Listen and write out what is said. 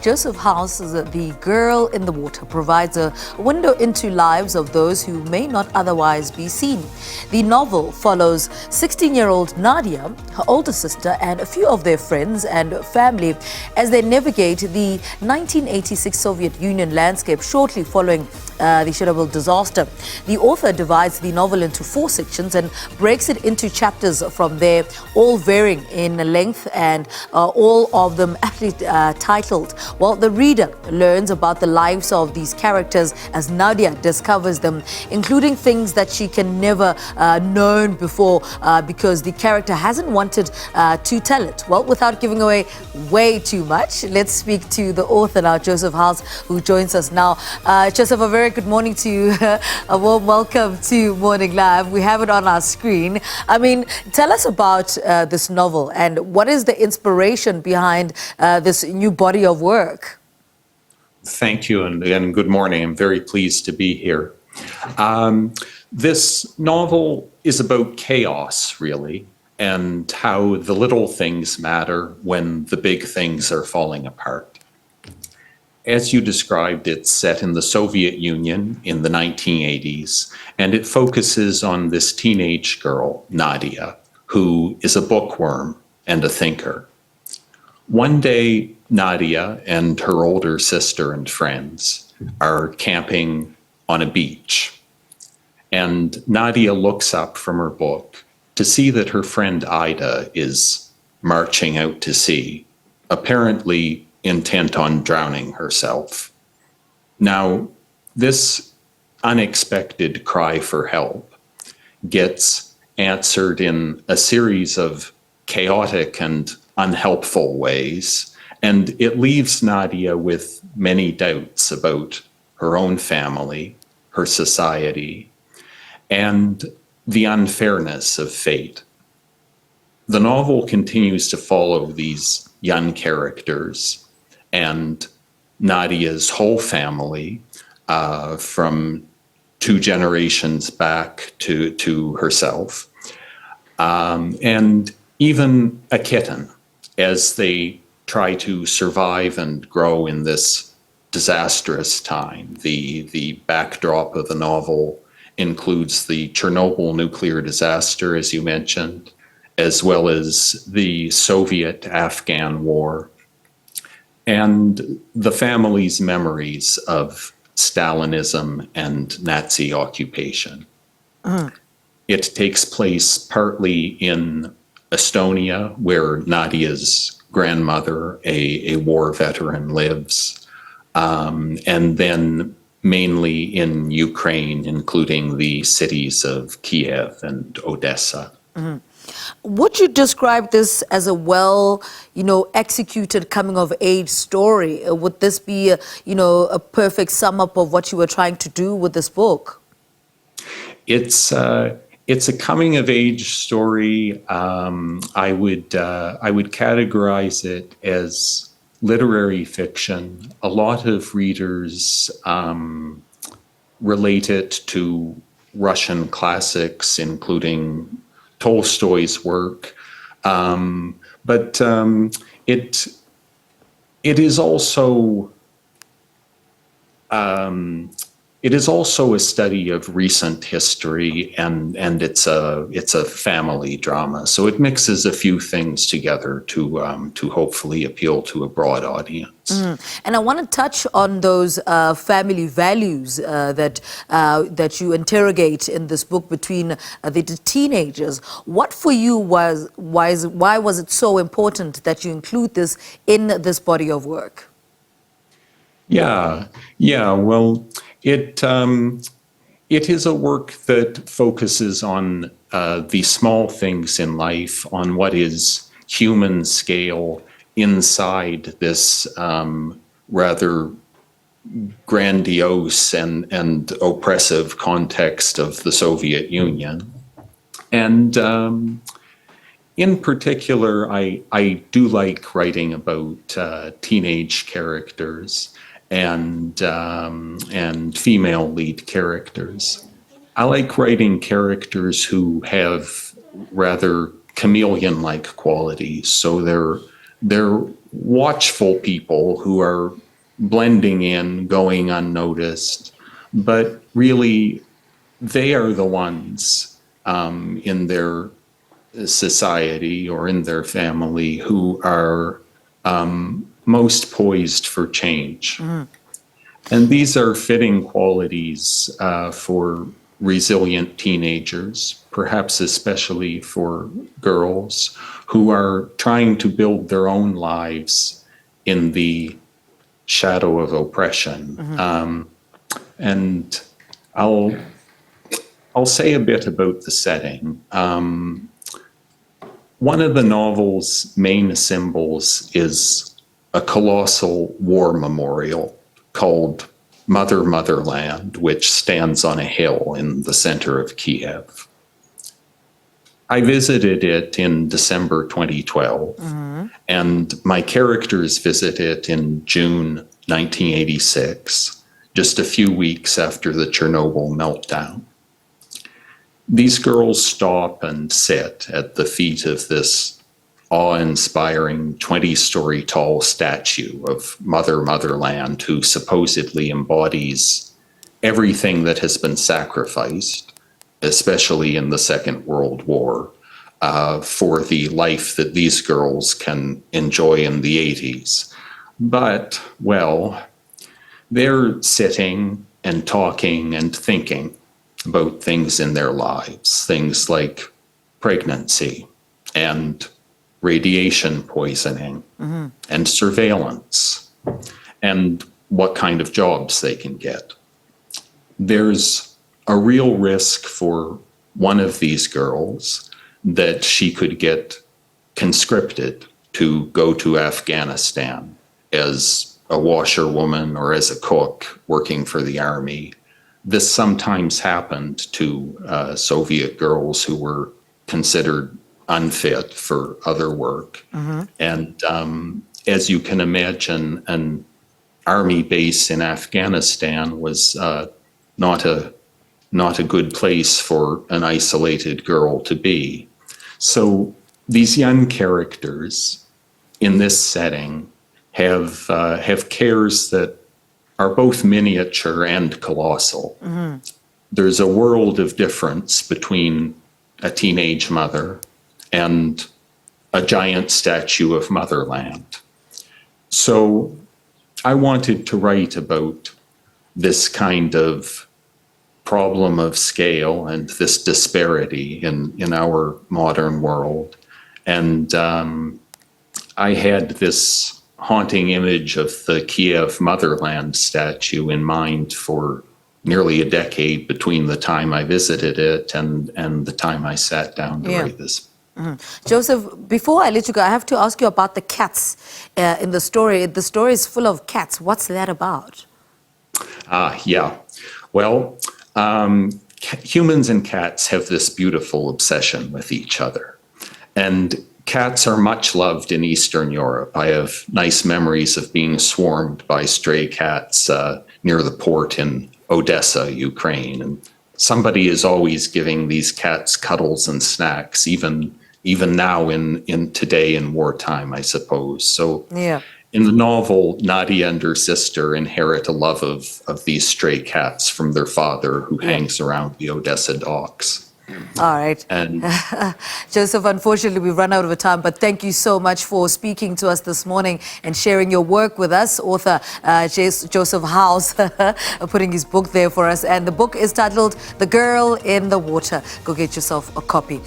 Joseph Howse's The Girl in the Water provides a window into lives of those who may not otherwise be seen. The novel follows 16-year-old Nadia, her older sister, and a few of their friends and family as they navigate the 1986 Soviet Union landscape shortly following the Chernobyl disaster. The author divides the novel into 4 sections and breaks it into chapters from there, all varying in length and all of them aptly titled. Well, the reader learns about the lives of these characters as Nadia discovers them, including things that she can never known before because the character hasn't wanted to tell it. Well, without giving away way too much, let's speak to the author now, Joseph Howse, who joins us now. Joseph, a very good morning to you. A warm welcome to Morning Live. We have it on our screen. I mean, tell us about this novel and what is the inspiration behind this new body of work? Thank you, and good morning. I'm very pleased to be here. This novel is about chaos, really, and how the little things matter when the big things are falling apart. As you described, it's set in the Soviet Union in the 1980s, and it focuses on this teenage girl, Nadia, who is a bookworm and a thinker. One day, Nadia and her older sister and friends are camping on a beach, and Nadia looks up from her book to see that her friend Ida is marching out to sea, apparently intent on drowning herself. Now, this unexpected cry for help gets answered in a series of chaotic and unhelpful ways, and it leaves Nadia with many doubts about her own family, her society, and the unfairness of fate. The novel continues to follow these young characters and Nadia's whole family from 2 generations back to herself, and even a kitten as they try to survive and grow in this disastrous time. The backdrop of the novel includes the Chernobyl nuclear disaster, as you mentioned, as well as the Soviet-Afghan war, and the family's memories of Stalinism and Nazi occupation. It takes place partly in Estonia, where Nadia's grandmother, a war veteran, lives, and then mainly in Ukraine, including the cities of Kiev and Odessa. Would you describe this as a executed coming-of-age story? Would this be, a perfect sum up of what you were trying to do with this book? It's a coming-of-age story. I would categorize it as literary fiction. A lot of readers relate it to Russian classics, including Tolstoy's work, but it is also a study of recent history, and it's a family drama. So it mixes a few things together to hopefully appeal to a broad audience. And I want to touch on those family values that you interrogate in this book between the teenagers. What for you why was it so important that you include this in this body of work? Yeah. Well, it is a work that focuses on the small things in life, on what is human scale inside this rather grandiose and oppressive context of the Soviet Union. And in particular, I do like writing about teenage characters and female lead characters. I like writing characters who have rather chameleon-like qualities, so They're watchful people who are blending in, going unnoticed, but really they are the ones in their society or in their family who are most poised for change. And these are fitting qualities for resilient teenagers, perhaps especially for girls who are trying to build their own lives in the shadow of oppression. And I'll say a bit about the setting. One of the novel's main symbols is a colossal war memorial called Mother Motherland, which stands on a hill in the center of Kiev. I visited it in December 2012, and my characters visit it in June 1986, just a few weeks after the Chernobyl meltdown. These girls stop and sit at the feet of this awe-inspiring 20-story tall statue of Mother Motherland, who supposedly embodies everything that has been sacrificed, especially in the Second World War, for the life that these girls can enjoy in the 80s. But, well, they're sitting and talking and thinking about things in their lives, things like pregnancy and radiation poisoning and surveillance and what kind of jobs they can get. There's a real risk for one of these girls that she could get conscripted to go to Afghanistan as a washerwoman or as a cook working for the army. This sometimes happened to Soviet girls who were considered unfit for other work. And as you can imagine, an army base in Afghanistan was not a good place for an isolated girl to be. So these young characters in this setting have cares that are both miniature and colossal. There's a world of difference between a teenage mother and a giant statue of Motherland. So I wanted to write about this kind of problem of scale and this disparity in our modern world. And I had this haunting image of the Kiev Motherland statue in mind for nearly a decade between the time I visited it and the time I sat down to write this. Joseph, before I let you go, I have to ask you about the cats in the story. The story is full of cats. What's that about? Yeah. Well, humans and cats have this beautiful obsession with each other. And cats are much loved in Eastern Europe. I have nice memories of being swarmed by stray cats near the port in Odessa, Ukraine. And somebody is always giving these cats cuddles and snacks, even now in today in wartime, I suppose. So in the novel, Nadia and her sister inherit a love of these stray cats from their father, who hangs around the Odessa docks. All right. And Joseph, unfortunately, we've run out of time, but thank you so much for speaking to us this morning and sharing your work with us. Author Joseph Howse putting his book there for us. And the book is titled The Girl in the Water. Go get yourself a copy.